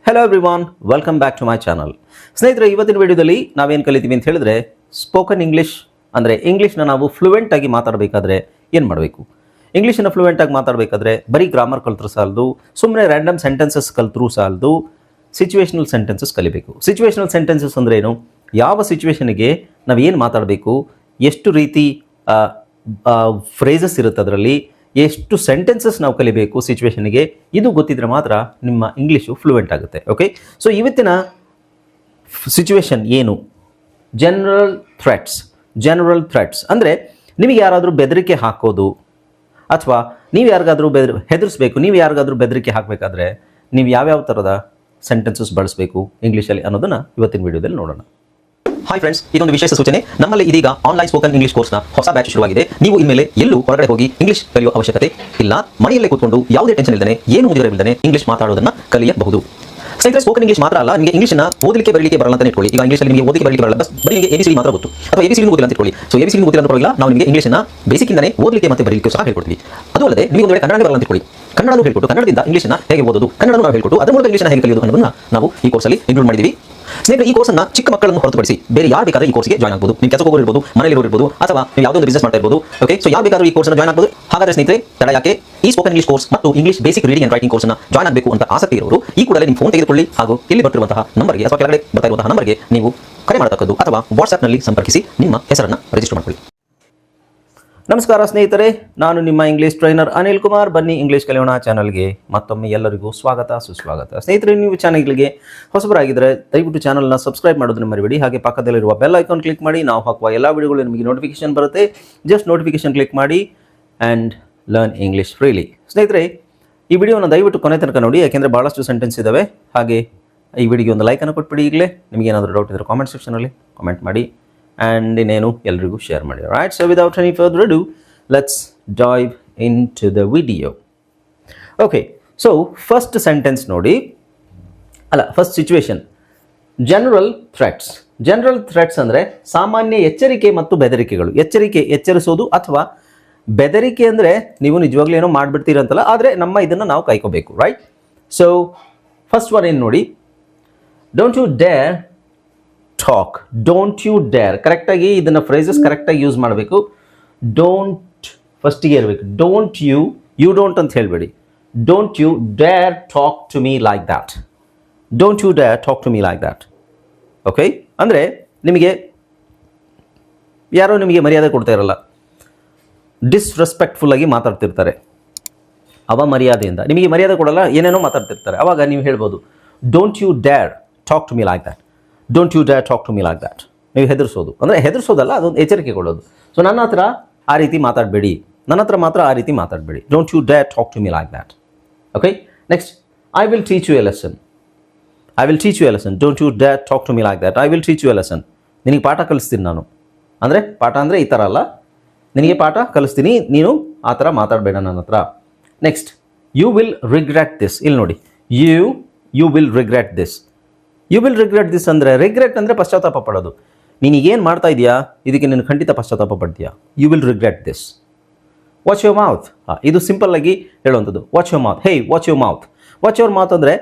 Hello everyone, welcome back to my channel. ಸ್ನೇಹಿತರೆ, ಇವತ್ತಿನ ವಿಡಿಯೋದಲ್ಲಿ ನಾವೇನು ಕಲಿತೀವಿ ಅಂತ ಹೇಳಿದ್ರೆ, ಸ್ಪೋಕನ್ ಇಂಗ್ಲೀಷ್ ಅಂದರೆ ಇಂಗ್ಲೀಷ್ನ ನಾವು ಫ್ಲೂಯೆಂಟ್ ಆಗಿ ಮಾತಾಡಬೇಕಾದ್ರೆ ಏನು ಮಾಡಬೇಕು. ಇಂಗ್ಲೀಷನ್ನು ಫ್ಲೂಯೆಂಟ್ ಆಗಿ ಮಾತಾಡಬೇಕಾದ್ರೆ ಬರೀ ಗ್ರಾಮರ್ ಕಲ್ತ್ರೂ ಸಾಲದು, ಸುಮ್ಮನೆ ರ್ಯಾಂಡಮ್ ಸೆಂಟೆನ್ಸಸ್ ಕಲ್ತ್ರೂ ಸಾಲದು, ಸಿಚುವೇಶನಲ್ ಸೆಂಟೆನ್ಸಸ್ ಕಲಿಬೇಕು. ಸಿಚುವೇಶನಲ್ ಸೆಂಟೆನ್ಸಸ್ ಅಂದರೆ ಏನು, ಯಾವ ಸಿಚುವೇಶನ್ಗೆ ನಾವು ಏನು ಮಾತಾಡಬೇಕು, ಎಷ್ಟು ರೀತಿ ಫ್ರೇಸಸ್ ಇರುತ್ತೆ, ಅದರಲ್ಲಿ ಎಷ್ಟು ಸೆಂಟೆನ್ಸಸ್ ನಾವು ಕಲಿಬೇಕು ಸಿಚುವೇಶನ್ಗೆ, ಇದು ಗೊತ್ತಿದ್ರೆ ಮಾತ್ರ ನಿಮ್ಮ ಇಂಗ್ಲೀಷು ಫ್ಲೂಯೆಂಟ್ ಆಗುತ್ತೆ. ಓಕೆ, ಸೊ ಇವತ್ತಿನ ಸಿಚುವೇಶನ್ ಏನು, ಜನರಲ್ ಥ್ರೆಟ್ಸ್ ಅಂದರೆ ನಿಮಗೆ ಯಾರಾದರೂ ಬೆದರಿಕೆ ಹಾಕೋದು ಅಥವಾ ನೀವು ಯಾರಿಗಾದರೂ ಹೆದರಿಸ್ಬೇಕು, ನೀವು ಯಾರಿಗಾದರೂ ಬೆದರಿಕೆ ಹಾಕಬೇಕಾದ್ರೆ ನೀವು ಯಾವ್ಯಾವ ಥರದ ಸೆಂಟೆನ್ಸಸ್ ಬಳಸಬೇಕು ಇಂಗ್ಲೀಷಲ್ಲಿ ಅನ್ನೋದನ್ನು ಇವತ್ತಿನ ವಿಡಿಯೋದಲ್ಲಿ ನೋಡೋಣ. ಹಾಯ್ ಫ್ರೆಂಡ್ಸ್, ಇದೊಂದು ವಿಶೇಷ ಸೂಚನೆ. ನಮ್ಮಲ್ಲಿ ಇದೀಗ ಆನ್ಲೈನ್ ಸ್ಪೋಕನ್ ಇಂಗ್ಲಿಷ್ ಕೋರ್ಸ್ನ ಹೊಸ ಬ್ಯಾಚ್ ಶುರುವಾಗಿದೆ. ನೀವು ಇನ್ಮೇಲೆ ಎಲ್ಲೂ ಹೊರಗಡೆ ಹೋಗಿ ಇಂಗ್ಲಿಷ್ ಕಲಿಯುವ ಅವಶ್ಯಕತೆ ಇಲ್ಲ. ಮನೆಯಲ್ಲೇ ಕೂತ್ಕೊಂಡು ಯಾವುದೇ ಟೆನ್ಷನ್ ಇಲ್ಲದೆ, ಏನು ಮುಗಿದಿರಬಿಲ್ಲದೆ ಇಂಗ್ಲಿಷ್ ಮಾತಾಡೋದನ್ನ ಕಲಿಯಬಹುದು. ಸ್ನೇಹಿತರೆ, ಸ್ಪೋಕನ್ ಇಂಗ್ಲಿಷ್ ಮಾತ್ರ ಅಲ್ಲ, ನಿಮಗೆ ಇಂಗ್ಲಿಷ್ನ ಓದಲಿಕ್ಕೆ ಬರಲಿಕ್ಕೆ ಬರಲ್ಲ ಅಂತ ಇಟ್ಕೊಳ್ಳಿ. ಈಗ ಇಂಗ್ಲಿಷಲ್ಲಿ ನಿಮಗೆ ಓದಲಿಕ್ಕೆ ಬರಲಿಕ್ಕೆ ಬರಲ್ಲ, ಬರೀ ನಿಮಗೆ ABCD ಮಾತ್ರ ಗೊತ್ತು, ಅಥವಾ ABCD ಗೊತ್ತಿಲ್ಲ ಅಂತ ಇಟ್ಕೊಳ್ಳಿ. ಸೊ ABCD ಗೊತ್ತಿಲ್ಲ ಅಂತ ಪರವಾಗಿಲ್ಲ, ನಾವು ನಿಮಗೆ ಇಂಗ್ಲಿಷ್ನ ಬೇಸಿಕ್ಕಿಂದನೇ ಓದಲಿಕ್ಕೆ ಮತ್ತೆ ಬರಲಿಕ್ಕೆ ಸಹ ಹೇಳ್ಕೊಡ್ತೀವಿ. ಅದು ಅಲ್ಲದೆ ನಿಮಗೆ ಒಂದು ವೇಳೆ ಕನ್ನಡ ಬರಲ್ಲ ಅಂತ ಇಟ್ಕೊಳ್ಳಿ, ಕನ್ನಡನೂ ಹೇಳ್ಕೊಟ್ಟು ಕನ್ನಡದಿಂದ ಇಂಗ್ಲಿಷ್ನ ಹೇಗೆ ಓದೋದು, ಕನ್ನಡನೂ ನಾವು ಹೇಳ್ಕೊಟ್ಟು ಅದರ ಮೂಲಕ ಇಂಗ್ಲಿಷ್ನ ಹೇಗೆ ಕಲಿಯೋದು ಅನ್ನೋದನ್ನ ನಾವು ಈ ಕೋರ್ಸಲ್ಲಿ ಇನ್ಕ್ಲೂಡ್ ಮಾಡಿದ್ದೀವಿ. ಸ್ನೇಹಿತರೆ, ಈ ಕೋರ್ಸನ್ನು ಚಿಕ್ಕ ಮಕ್ಕಳನ್ನು ಹೊರತುಪಡಿಸಿ ಬೇರೆ ಯಾರು ಬೇಕಾದ್ರೆ ಈ ಕೋರ್ಸ್ಗೆ ಜಾಯ್ನ್ ಆಗಬಹುದು. ನೀವು ಕೆಲಸಕ್ಕೆ ಹೋಗಿರ್ಬೋದು, ಮನೆಯಲ್ಲಿ ಇರ್ಬೋದು, ಅಥವಾ ನೀವು ಯಾವುದೋ ಒಂದು ಬಿಸ್ನೆಸ್ ಮಾಡ್ತಾ ಇರ್ಬೋದು. ಓಕೆ, ಸೊ ಯಾರು ಬೇಕಾದರೂ ಈ ಕೋರ್ಸ್ನ ಜಾಯ್ನ್ ಆಗಬಹುದು. ಹಾಗಾದ್ರೆ ಸ್ನೇಹಿತರೆ, ತಡ ಯಾಕೆ, ಈ ಸ್ಪೋಕನ್ ಇಂಗ್ಲಿಷ್ ಕೋರ್ಸ್ ಮತ್ತು English basic reading and writing ಕೋರ್ಸ್ನ ಜಾಯ್ನ್ ಆಗಬೇಕು ಅಂತ ಆಸಕ್ತಿ ಇರೋರು ಈ ಕೂಡಲೇ ನಿಮ್ಮ ಫೋನ್ ತೆಗೆದುಕೊಳ್ಳಿ, ಹಾಗೂ ಇಲ್ಲಿ ಬರ್ತಿರುವಂತಹ ನಂಬರ್ಗೆ ಅಥವಾ ಕೆಳಗಡೆ ಬರ್ತಾ ಇರುವಂತಹ ನಂಬರ್ಗೆ ನೀವು ಕರೆ ಮಾಡತಕ್ಕದ್ದು, ಅಥವಾ ವಾಟ್ಸ್ಆ್ಯಪ್ನಲ್ಲಿ ಸಂಪರ್ಕಿಸಿ ನಿಮ್ಮ ಹೆಸರನ್ನು ರಿಜಿಸ್ಟರ್ ಮಾಡಿಕೊಳ್ಳಿ. ನಮಸ್ಕಾರ ಸ್ನೇಹಿತರೆ, ನಾನು ನಿಮ್ಮ ಇಂಗ್ಲೀಷ್ ಟ್ರೈನರ್ ಅನಿಲ್ ಕುಮಾರ್. ಬನ್ನಿ ಇಂಗ್ಲೀಷ್ ಕಲಿಯೋಣ ಚಾನಲ್ಗೆ ಮತ್ತೊಮ್ಮೆ ಎಲ್ಲರಿಗೂ ಸ್ವಾಗತ ಸುಸ್ವಾಗತ. ಸ್ನೇಹಿತರೆ, ನೀವು ಚಾನಲ್ಗೆ ಹೊಸಬರಾಗಿದ್ದರೆ ದಯವಿಟ್ಟು ಚಾನಲ್ನ ಸಬ್ಸ್ಕ್ರೈಬ್ ಮಾಡೋದನ್ನು ಮರಿಬೇಡಿ. ಹಾಗೆ ಪಕ್ಕದಲ್ಲಿರುವ ಬೆಲ್ ಐಕಾನ್ ಕ್ಲಿಕ್ ಮಾಡಿ, ನಾವು ಹಾಕುವ ಎಲ್ಲ ವಿಡಿಯೋಗಳು ನಿಮಗೆ ನೋಟಿಫಿಕೇಶನ್ ಬರುತ್ತೆ. ಜಸ್ಟ್ ನೋಟಿಫಿಕೇಶನ್ ಕ್ಲಿಕ್ ಮಾಡಿ ಆ್ಯಂಡ್ ಲರ್ನ್ ಇಂಗ್ಲೀಷ್ ಫ್ರೀಲಿ. ಸ್ನೇಹಿತರೆ, ಈ ವಿಡಿಯೋನ ದಯವಿಟ್ಟು ಕೊನೆ ತನಕ ನೋಡಿ, ಯಾಕೆಂದರೆ ಭಾಳಷ್ಟು ಸೆಂಟೆನ್ಸ್ ಇದ್ದಾವೆ. ಹಾಗೆ ಈ ವಿಡಿಯೋಗೆ ಒಂದು ಲೈಕನ್ನು ಕೊಟ್ಬಿಡಿ. ಈಗಲೇ ನಿಮಗೇನಾದರೂ ಡೌಟ್ ಇದ್ದರೆ ಕಾಮೆಂಟ್ ಸೆಕ್ಷನಲ್ಲಿ ಕಾಮೆಂಟ್ ಮಾಡಿ, ಆ್ಯಂಡ್ ಇನ್ನೇನು ಎಲ್ಲರಿಗೂ ಶೇರ್ ಮಾಡಿ. Right, so without any further ado, let's dive into the video. Okay, so first sentence ನೋಡಿ, ಫಸ್ಟ್ ಸಿಚುವೇಶನ್, ಜನರಲ್ ಥ್ರೆಟ್ಸ್ ಅಂದರೆ ಸಾಮಾನ್ಯ ಎಚ್ಚರಿಕೆ ಮತ್ತು ಬೆದರಿಕೆಗಳು. ಎಚ್ಚರಿಸೋದು ಅಥವಾ ಬೆದರಿಕೆ ಅಂದರೆ ನೀವು ನಿಜವಾಗ್ಲೂ ಏನೋ ಮಾಡಿಬಿಡ್ತೀರಂತಲ್ಲ, ಆದರೆ ನಮ್ಮ ಇದನ್ನು ನಾವು ಕಾಯ್ಕೋಬೇಕು. ರೈಟ್, ಸೊ ಫಸ್ಟ್ ಒನ್ ಏನು ನೋಡಿ, ಡೋಂಟ್ ಯು ಡೇರ್ ಕರೆಕ್ಟಾಗಿ ಇದನ್ನು ಫ್ರೇಸಸ್ ಕರೆಕ್ಟಾಗಿ ಯೂಸ್ ಮಾಡಬೇಕು. ಫಸ್ಟಿಗೆ ಇರಬೇಕು. ಯು ಡೋಂಟ್ ಅಂತ ಹೇಳಬೇಡಿ. Don't you dare talk to me like that. Okay, ಅಂದರೆ ನಿಮಗೆ ಯಾರೋ ನಿಮಗೆ ಮರ್ಯಾದೆ ಕೊಡ್ತಾ ಇರಲ್ಲ, ಡಿಸ್ರೆಸ್ಪೆಕ್ಟ್ಫುಲ್ಲಾಗಿ ಮಾತಾಡ್ತಿರ್ತಾರೆ, ಮರ್ಯಾದೆಯಿಂದ ನಿಮಗೆ ಮರ್ಯಾದೆ ಕೊಡಲ್ಲ, ಏನೇನೋ ಮಾತಾಡ್ತಿರ್ತಾರೆ. ಅವಾಗ ನೀವು ಹೇಳ್ಬೋದು, don't you dare talk to me like that. ನೀವು ಹೆದರ್ಸೋದು ಅಂದರೆ ಹೆದರ್ಸೋದಲ್ಲ, ಅದೊಂದು ಎಚ್ಚರಿಕೆ ಕೊಡೋದು. ಸೊ ನನ್ನ ಹತ್ರ ಆ ರೀತಿ ಮಾತಾಡಬೇಡಿ, ನನ್ನ ಹತ್ರ ಮಾತ್ರ ಆ ರೀತಿ ಮಾತಾಡಬೇಡಿ. Don't you dare talk to me like that. Okay, next, I will teach you a lesson. Don't you dare talk to me like that. I will teach you a lesson. ನಿನಗೆ ಪಾಠ ಕಲಿಸ್ತೀನಿ ನಾನು. ಅಂದರೆ ಪಾಠ ಅಂದರೆ ಈ ಥರ ಅಲ್ಲ, ನಿನಗೆ ಪಾಠ ಕಲಿಸ್ತೀನಿ, ನೀನು ಆ ಥರ ಮಾತಾಡಬೇಡ ನನ್ನ ಹತ್ರ. Next, you will regret this. ಇಲ್ಲಿ ನೋಡಿ, ಯು ವಿಲ್ ರಿಗ್ರೆಟ್ ದಿಸ್ ಅಂದರೆ, ರಿಗ್ರೆಟ್ ಅಂದರೆ ಪಶ್ಚಾತ್ತಾಪ ಪಡೋದು. ನೀನೀಗೇನು ಮಾಡ್ತಾ ಇದೆಯಾ ಇದಕ್ಕೆ ನೀನು ಖಂಡಿತ ಪಶ್ಚಾತ್ತಾಪ ಪಡ್ತೀಯಾ. You will regret this. Watch your mouth. ಇದು ಸಿಂಪಲ್ ಆಗಿ ಹೇಳುವಂಥದ್ದು. ವಾಚ್ ಯುವರ್ ಮೌತ್ ಅಂದರೆ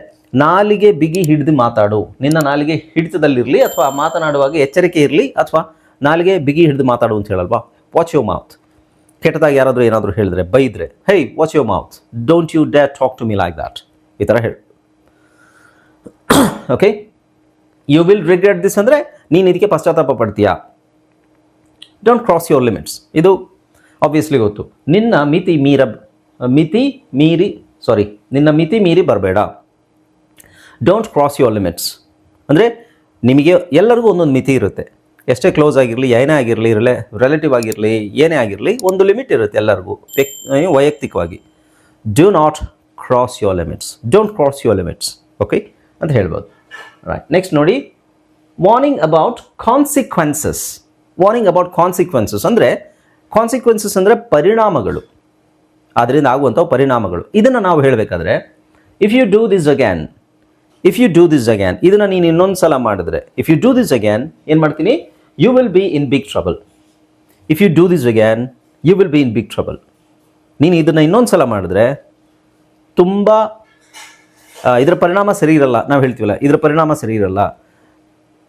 ನಾಲಿಗೆ ಬಿಗಿ ಹಿಡಿದು ಮಾತಾಡು. ನಿನ್ನ ನಾಲಿಗೆ ಹಿಡಿತದಲ್ಲಿರಲಿ, ಅಥವಾ ಮಾತನಾಡುವಾಗ ಎಚ್ಚರಿಕೆ ಇರಲಿ, ಅಥವಾ ನಾಲಿಗೆ ಬಿಗಿ ಹಿಡಿದು ಮಾತಾಡು ಅಂತ ಹೇಳಲ್ವಾ. Watch your mouth. ಕೆಟ್ಟದಾಗಿ ಯಾರಾದರೂ ಏನಾದರೂ ಹೇಳಿದ್ರೆ, ಬೈದರೆ, hey watch your mouth, don't you dare talk to me like that, ಈ ಥರ ಹೇಳಿ. Okay, you will regret this ಅಂದರೆ ನೀನು ಇದಕ್ಕೆ ಪಶ್ಚಾತ್ತಾಪ ಪಡ್ತೀಯಾ. Don't cross your limits. ಇದು ಆಬ್ವಿಯಸ್ಲಿ ಗೊತ್ತು. ನಿನ್ನ ಮಿತಿ ಮೀರಿ ಬರಬೇಡ. ಡೋಂಟ್ ಕ್ರಾಸ್ ಯುವರ್ ಲಿಮಿಟ್ಸ್ ಅಂದರೆ ನಿಮಗೆ ಎಲ್ಲರಿಗೂ ಒಂದೊಂದು ಮಿತಿ ಇರುತ್ತೆ. ಎಷ್ಟೇ ಕ್ಲೋಸ್ ಆಗಿರಲಿ, ಏನೇ ಆಗಿರಲಿ, ರಿಲೇಟಿವ್ ಆಗಿರಲಿ, ಏನೇ ಆಗಿರಲಿ, ಒಂದು ಲಿಮಿಟ್ ಇರುತ್ತೆ ಎಲ್ಲರಿಗೂ ವೈಯಕ್ತಿಕವಾಗಿ. Don't cross your limits. Okay ಅಂತ ಹೇಳ್ಬೋದು. ರೈಟ್, ನೆಕ್ಸ್ಟ್ ನೋಡಿ, ವಾರ್ನಿಂಗ್ ಅಬೌಟ್ ಕಾನ್ಸಿಕ್ವೆನ್ಸಸ್ ಅಂದರೆ ಪರಿಣಾಮಗಳು, ಅದರಿಂದ ಆಗುವಂಥ ಪರಿಣಾಮಗಳು. ಇದನ್ನು ನಾವು ಹೇಳಬೇಕಾದ್ರೆ, if you do this again, ಇದನ್ನು ನೀನು ಇನ್ನೊಂದು ಸಲ ಮಾಡಿದ್ರೆ, if you do this again ಏನು ಮಾಡ್ತೀನಿ, you will be in big trouble. ನೀನು ಇದನ್ನು ಇನ್ನೊಂದು ಸಲ ಮಾಡಿದ್ರೆ ತುಂಬ ಇದರ ಪರಿಣಾಮ ಸರಿ ಇರಲ್ಲ, ನಾವು ಹೇಳ್ತೀವಲ್ಲ ಇದರ ಪರಿಣಾಮ ಸರಿ ಇರಲ್ಲ.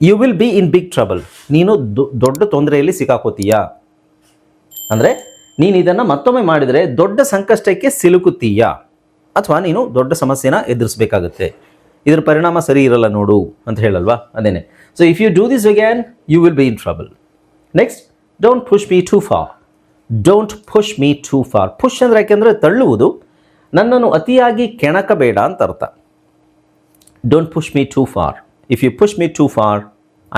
You will be in big trouble, ನೀನು ದೊಡ್ಡ ತೊಂದರೆಯಲ್ಲಿ ಸಿಕ್ಕಾಕೋತೀಯಾ, ಅಂದರೆ ನೀನು ಇದನ್ನು ಮತ್ತೊಮ್ಮೆ ಮಾಡಿದರೆ ದೊಡ್ಡ ಸಂಕಷ್ಟಕ್ಕೆ ಸಿಲುಕುತ್ತೀಯಾ, ಅಥವಾ ನೀನು ದೊಡ್ಡ ಸಮಸ್ಯೆನ ಎದುರಿಸಬೇಕಾಗುತ್ತೆ, ಇದರ ಪರಿಣಾಮ ಸರಿ ಇರಲ್ಲ ನೋಡು ಅಂತ ಹೇಳಲ್ವಾ, ಅದೇನೆ. So if you do this again you will be in trouble. Next, don't push me too far. Don't push me too far. Push ಅಂದರೆ ಯಾಕೆಂದರೆ ತಳ್ಳುವುದು, ನನ್ನನ್ನು ಅತಿಯಾಗಿ ಕೆಣಕಬೇಡ ಅಂತ ಅರ್ಥ. Don't push me too far. If you push me too far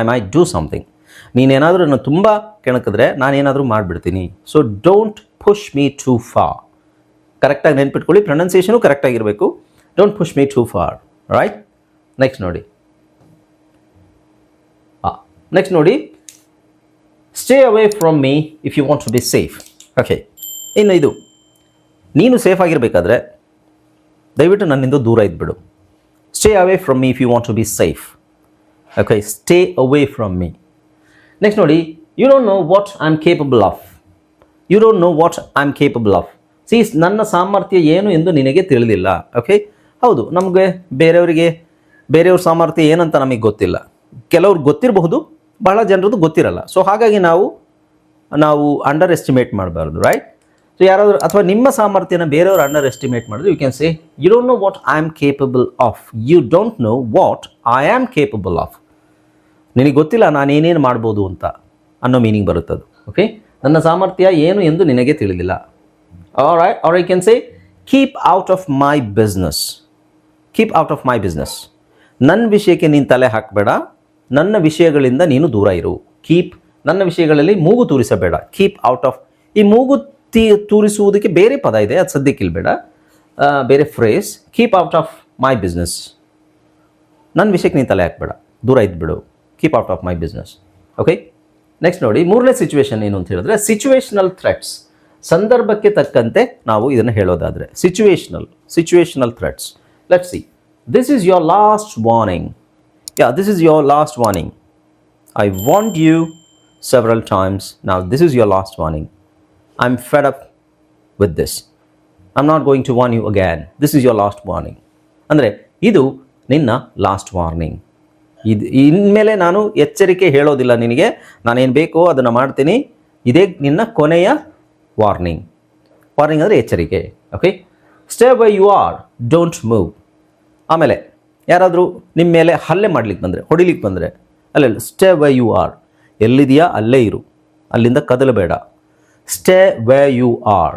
I might do something. ನೀನೇನಾದರೂ ನನ್ನ ತುಂಬ ಕೆಣಕಿದ್ರೆ ನಾನೇನಾದರೂ ಮಾಡಿಬಿಡ್ತೀನಿ. So don't push me too far. ಕರೆಕ್ಟಾಗಿ ನೆನ್ಪಿಟ್ಕೊಳ್ಳಿ, ಪ್ರೊನೌನ್ಸಿಯೇಷನು ಕರೆಕ್ಟಾಗಿರಬೇಕು. Don't push me too for, right. Next ನೋಡಿ, stay away from me if you want to be safe. Okay, ಇನ್ನು ಇದು, ನೀನು ಸೇಫ್ ಆಗಿರಬೇಕಾದ್ರೆ ದಯವಿಟ್ಟು ನನ್ನಿಂದ ದೂರ ಇದ್ಬಿಡು. Stay away from me if you want to be safe. Okay, stay away from me. Next ನೋಡಿ, you don't know what I am capable of. You don't know what I am capable of. ನನ್ನ ಸಾಮರ್ಥ್ಯ ಏನು ಎಂದು ನಿನಗೆ ತಿಳಿದಿಲ್ಲ. Okay, ಹೌದು, ನಮಗೆ ಬೇರೆಯವ್ರ ಸಾಮರ್ಥ್ಯ ಏನಂತ ನಮಗೆ ಗೊತ್ತಿಲ್ಲ. ಕೆಲವ್ರಿಗೆ ಗೊತ್ತಿರಬಹುದು, ಬಹಳ ಜನರದ್ದು ಗೊತ್ತಿರಲ್ಲ. ಸೊ ಹಾಗಾಗಿ ನಾವು ಅಂಡರ್ ಎಸ್ಟಿಮೇಟ್ ಮಾಡಬಾರ್ದು, ರೈಟ್. ಸೊ ಯಾರಾದರೂ ಅಥವಾ ನಿಮ್ಮ ಸಾಮರ್ಥ್ಯನ ಬೇರೆಯವರು ಅಂಡರ್ ಎಸ್ಟಿಮೇಟ್ ಮಾಡಿದ್ರೆ you can say you don't know what I am capable of. You don't know what I am capable of. ನಿನಗೆ ಗೊತ್ತಿಲ್ಲ ನಾನು ಏನೇನು ಮಾಡ್ಬೋದು ಅಂತ ಅನ್ನೋ ಮೀನಿಂಗ್ ಬರುತ್ತದು. ಓಕೆ, ನನ್ನ ಸಾಮರ್ಥ್ಯ ಏನು ಎಂದು ನಿನಗೆ ತಿಳಿದಿಲ್ಲ. Or I can say keep out of my business. Keep out of my business. ನನ್ನ ವಿಷಯಕ್ಕೆ ನೀನು ತಲೆ ಹಾಕಬೇಡ, ನನ್ನ ವಿಷಯಗಳಿಂದ ನೀನು ದೂರ ಇರು. ಕೀಪ್, ನನ್ನ ವಿಷಯಗಳಲ್ಲಿ ಮೂಗು ತೂರಿಸಬೇಡ. Keep out of. ಈ ಮೂಗು ತೂರಿಸುವುದಕ್ಕೆ ಬೇರೆ ಪದ ಇದೆ, ಅದು ಸದ್ಯಕ್ಕೆ ಇಲ್ಬೇಡ, ಬೇರೆ phrase. Keep out of my business. ನನ್ನ ವಿಷಯಕ್ಕೆ ನೀನು ತಲೆ ಹಾಕಬೇಡ, ದೂರ ಇದ್ಬಿಡು. Keep out of my business. Okay, next ನೋಡಿ, ಮೂರನೇ ಸಿಚುವೇಶನ್ ಏನು ಅಂತ ಹೇಳಿದ್ರೆ ಸಿಚುವೇಶನಲ್ ಥ್ರೆಟ್ಸ್. ಸಂದರ್ಭಕ್ಕೆ ತಕ್ಕಂತೆ ನಾವು ಇದನ್ನು ಹೇಳೋದಾದರೆ situational threats. Let's see. This is your last warning. Yeah, this is your last warning. I warned you several times. Now this is your last warning. I'm fed up with this. I'm not going to warn you again. This is your last warning. ಅಂದರೆ ಇದು ನಿನ್ನ last warning. ಇನ್ಮೇಲೆ ನಾನು ಎಚ್ಚರಿಕೆ ಹೇಳೋದಿಲ್ಲ ನಿನಗೆ, ನಾನೇನು ಬೇಕೋ ಅದನ್ನು ಮಾಡ್ತೀನಿ, ಇದೇ ನಿನ್ನ ಕೊನೆಯ ವಾರ್ನಿಂಗ್. ವಾರ್ನಿಂಗ್ ಅಂದರೆ ಎಚ್ಚರಿಕೆ. Okay, stay where you are, don't move. ಆಮೇಲೆ ಯಾರಾದರೂ ನಿಮ್ಮ ಮೇಲೆ ಹಲ್ಲೆ ಮಾಡ್ಲಿಕ್ಕೆ ಬಂದರೆ, ಹೊಡಿಲಿಕ್ಕೆ ಬಂದರೆ, ಅಲ್ಲ, ಸ್ಟೇ ವೈ ಯು ಆರ್. ಎಲ್ಲಿದೆಯಾ ಅಲ್ಲೇ ಇರು, ಅಲ್ಲಿಂದ ಕದಲಬೇಡ. Stay where you are,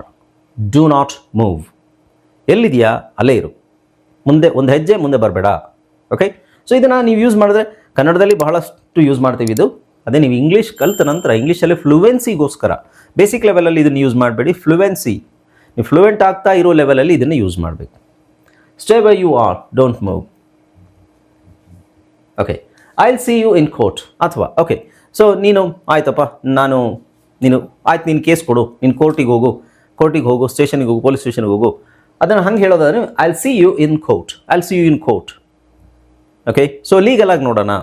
do not move. ಎಲ್ಲಿದೆಯಾ ಅಲ್ಲೇ ಇರು, ಮುಂದೆ ಒಂದು ಹೆಜ್ಜೆ ಮುಂದೆ ಬರಬೇಡ. ಓಕೆ, ಸೊ ಇದನ್ನು ನೀವು ಯೂಸ್ ಮಾಡಿದ್ರೆ ಕನ್ನಡದಲ್ಲಿ ಬಹಳಷ್ಟು ಯೂಸ್ ಮಾಡ್ತೀವಿ. ಇದು ಅದೇ ನೀವು ಇಂಗ್ಲೀಷ್ ಕಲಿತ ನಂತರ ಇಂಗ್ಲೀಷಲ್ಲಿ ಫ್ಲೂವೆನ್ಸಿಗೋಸ್ಕರ ಬೇಸಿಕ್ ಲೆವೆಲಲ್ಲಿ ಇದನ್ನು ಯೂಸ್ ಮಾಡಬೇಡಿ. ಫ್ಲೂವೆನ್ಸಿ, ನೀವು ಫ್ಲೂಯೆಂಟ್ ಆಗ್ತಾ ಇರೋ ಲೆವೆಲಲ್ಲಿ ಇದನ್ನು ಯೂಸ್ ಮಾಡಬೇಕು. Stay where you are, don't move. Okay, I will see you in court. ಅಥವಾ ಓಕೆ, ಸೊ ನೀನು ಆಯ್ತಪ್ಪ, ನೀನು ಕೇಸ್ ಕೊಡು, ನೀನು ಕೋರ್ಟಿಗೆ ಹೋಗು, ಸ್ಟೇಷನ್ಗೆ ಹೋಗು, ಪೊಲೀಸ್ ಸ್ಟೇಷನ್ಗೆ ಹೋಗು. ಅದನ್ನು ಹಂಗೆ ಹೇಳೋದಾದ್ರೆ I will see you in court. Okay, so legal ಆಗಿ ನೋಡೋಣ,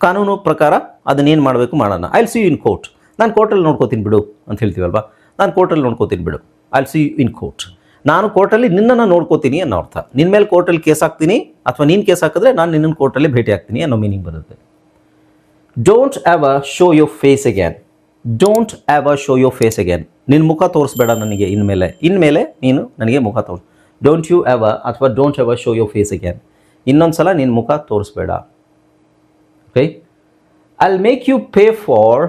ಕಾನೂನು ಪ್ರಕಾರ ಅದನ್ನೇನು ಮಾಡಬೇಕು ಮಾಡೋಣ. I will see you in court. ನಾನು ಕೋರ್ಟಲ್ಲಿ ನೋಡ್ಕೋತೀನಿ ಬಿಡು ಅಂತ ಹೇಳ್ತೀವಲ್ವಾ, ನಾನು ಕೋರ್ಟಲ್ಲಿ ನೋಡ್ಕೋತೀನಿ ಬಿಡು. I will see you in court. ನಾನು ಕೋರ್ಟಲ್ಲಿ ನಿನ್ನನ್ನು ನೋಡ್ಕೋತೀನಿ ಅನ್ನೋ ಅರ್ಥ. ನಿನ್ನ ಮೇಲೆ ಕೋರ್ಟಲ್ಲಿ ಕೇಸ್ ಹಾಕ್ತೀನಿ, ಅಥವಾ ನೀನು ಕೇಸ್ ಹಾಕಿದ್ರೆ ನಾನು ನಿನ್ನನ್ನು ಕೋರ್ಟಲ್ಲಿ ಭೇಟಿ ಆಗ್ತೀನಿ ಅನ್ನೋ ಮೀನಿಂಗ್ ಬರುತ್ತೆ. Don't ever show your face again. Don't ever show your face again. ನಿನ್ನ ಮುಖ ತೋರಿಸ್ಬೇಡ ನನಗೆ ಇನ್ಮೇಲೆ ನೀನು ನನಗೆ ಮುಖ ತೋರಿಸ್. ಡೋಂಟ್ ಯು ಎವರ್ ಅಥವಾ don't ever show your face again. ಇನ್ನೊಂದು ಸಲ ನಿನ್ನ ಮುಖ ತೋರಿಸ್ಬೇಡ. Okay, I will make you pay for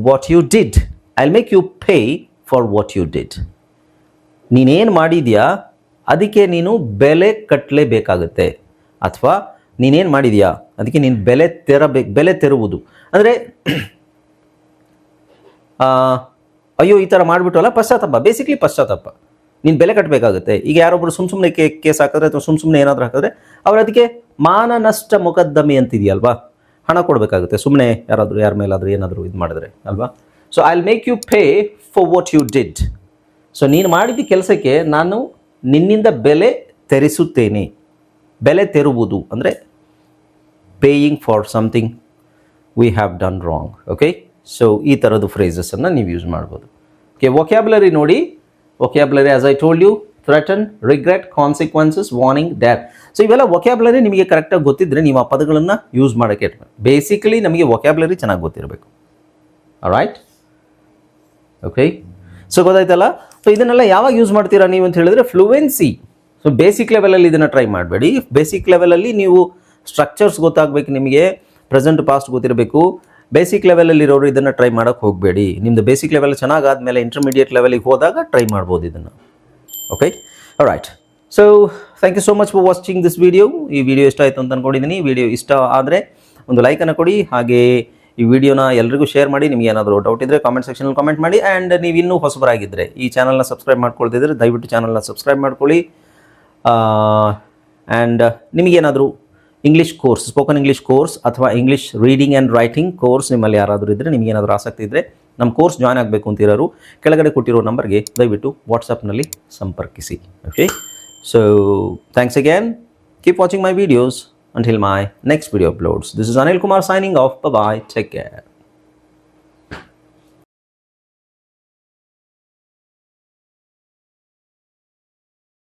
what you did. I will make you pay for what you did. ನೀನೇನು ಮಾಡಿದ್ಯಾ ಅದಕ್ಕೆ ನೀನು ಬೆಲೆ ಕಟ್ಟಲೇಬೇಕಾಗುತ್ತೆ. ಅಥವಾ ನೀನೇನು ಮಾಡಿದ್ಯಾ ಅದಕ್ಕೆ ನೀನು ಬೆಲೆ ತೆರುವುದು ಅಂದರೆ ಅಯ್ಯೋ ಈ ಥರ ಮಾಡಿಬಿಟ್ಟಲ್ಲ, ಪಶ್ಚಾತ್ತಾಪ. ಬೇಸಿಕ್ಲಿ ಪಶ್ಚಾತ್ತಾಪ. ನೀನು ಬೆಲೆ ಕಟ್ಟಬೇಕಾಗುತ್ತೆ. ಈಗ ಯಾರೊಬ್ಬರು ಸುಮ್ಮನೆ ಕೇಸ್ ಹಾಕಿದ್ರೆ ಅಥವಾ ಸುಮ್ಮನೆ ಏನಾದರೂ ಹಾಕಿದ್ರೆ ಅವ್ರು ಅದಕ್ಕೆ ಮಾನನಷ್ಟ ಮೊಕದ್ದಮೆ ಅಂತಿದೆಯಲ್ವಾ, ಹಣ ಕೊಡಬೇಕಾಗುತ್ತೆ. ಸುಮ್ಮನೆ ಯಾರ ಮೇಲಾದರೂ ಏನಾದರೂ ಇದು ಮಾಡಿದ್ರೆ ಅಲ್ವಾ. So I will make you pay for what you did. So ನೀನು ಮಾಡಿದ ಕೆಲಸಕ್ಕೆ ನಾನು ನಿನ್ನಿಂದ ಬೆಲೆ ತೆರಿಸುತ್ತೇನೆ. ಬೆಲೆ ತೆರುವುದು ಅಂದರೆ paying for something we have done wrong. Okay, so ಈ ಥರದ್ದು ಫ್ರೇಸಸನ್ನು ನೀವು ಯೂಸ್ ಮಾಡ್ಬೋದು. ಓಕೆ, ವೊಕ್ಯಾಬ್ಯುಲರಿ ನೋಡಿ. Vocabulary as I told you, threaten, regret, consequences, warning, dare. So ಇವೆಲ್ಲ ವೊಕ್ಯಾಬ್ಲರಿ ನಿಮಗೆ ಕರೆಕ್ಟಾಗಿ ಗೊತ್ತಿದ್ದರೆ ನೀವು ಆ ಪದಗಳನ್ನು ಯೂಸ್ ಮಾಡೋಕ್ಕೆ ಬೇಸಿಕಲಿ ನಮಗೆ ವೊಕ್ಯಾಬ್ಲರಿ ಚೆನ್ನಾಗಿ ಗೊತ್ತಿರಬೇಕು. Right, okay. ಸೊ ಗೊತ್ತಾಯ್ತಲ್ಲ. ಸೊ ಇದನ್ನೆಲ್ಲ ಯಾವಾಗ ಯೂಸ್ ಮಾಡ್ತೀರಾ ನೀವು ಅಂತ ಹೇಳಿದ್ರೆ ಫ್ಲೂಯೆನ್ಸಿ. ಸೊ ಬೇಸಿಕ್ ಲೆವೆಲಲ್ಲಿ ಇದನ್ನು ಟ್ರೈ ಮಾಡಬೇಡಿ. ಬೇಸಿಕ್ ಲೆವೆಲಲ್ಲಿ ನೀವು ಸ್ಟ್ರಕ್ಚರ್ಸ್ ಗೊತ್ತಾಗಬೇಕು, ನಿಮಗೆ ಪ್ರೆಸೆಂಟ್ ಪಾಸ್ಟ್ ಗೊತ್ತಿರಬೇಕು. ಬೇಸಿಕ್ ಲೆವೆಲಲ್ಲಿರೋರು ಇದನ್ನು ಟ್ರೈ ಮಾಡೋಕ್ಕೆ ಹೋಗಬೇಡಿ. ನಿಮ್ಮದು ಬೇಸಿಕ್ ಲೆವೆಲ್ ಚೆನ್ನಾಗಾದಮೇಲೆ ಇಂಟರ್ಮೀಡಿಯೇಟ್ ಲೆವೆಲಿಗೆ ಹೋದಾಗ ಟ್ರೈ ಮಾಡ್ಬೋದು ಇದನ್ನು. Okay, right. So thank you so much for watching this video. ಈ ವಿಡಿಯೋ ಇಷ್ಟ ಆಯಿತು ಅಂತ ಅಂದ್ಕೊಂಡಿದ್ದೀನಿ. ವಿಡಿಯೋ ಇಷ್ಟ ಆದರೆ ಒಂದು ಲೈಕನ್ನು ಕೊಡಿ, ಹಾಗೆ ಈ ವಿಡಿಯೋನ ಎಲ್ರಿಗೂ ಶೇರ್ ಮಾಡಿ. ನಿಮಗೆ ಏನಾದರೂ ಡೌಟ್ ಇದ್ದರೆ ಕಾಮೆಂಟ್ ಸೆಕ್ಷನಲ್ಲಿ ಕಾಮೆಂಟ್ ಮಾಡಿ. ಆ್ಯಂಡ್ ನೀವು ಇನ್ನೂ ಹೊಸಬರಾಗಿದ್ದರೆ ಈ ಚಾನಲ್ನ ಸಬ್ಸ್ಕ್ರೈಬ್ ಮಾಡ್ಕೊಳ್ತಿದ್ರೆ ದಯವಿಟ್ಟು ಚಾನಲ್ನ ಸಬ್ಸ್ಕ್ರೈಬ್ ಮಾಡ್ಕೊಳ್ಳಿ. ಆ್ಯಂಡ್ ನಿಮಗೇನಾದರೂ English course, spoken English course ಅಥವಾ English reading and writing course ನಿಮ್ಮಲ್ಲಿ ಯಾರಾದರೂ ಇದ್ದರೆ, ನಿಮಗೇನಾದರೂ ಆಸಕ್ತಿ ಇದ್ದರೆ, ನಮ್ಮ ಕೋರ್ಸ್ ಜಾಯ್ನ್ ಆಗಬೇಕು ಅಂತಿರೋರು ಕೆಳಗಡೆ ಕೊಟ್ಟಿರೋ ನಂಬರ್ಗೆ ದಯವಿಟ್ಟು ವಾಟ್ಸಪ್ನಲ್ಲಿ ಸಂಪರ್ಕಿಸಿ. Okay, so thanks again. Keep watching my videos until my next video uploads. This is Anil Kumar signing off. Bye bye. Take care.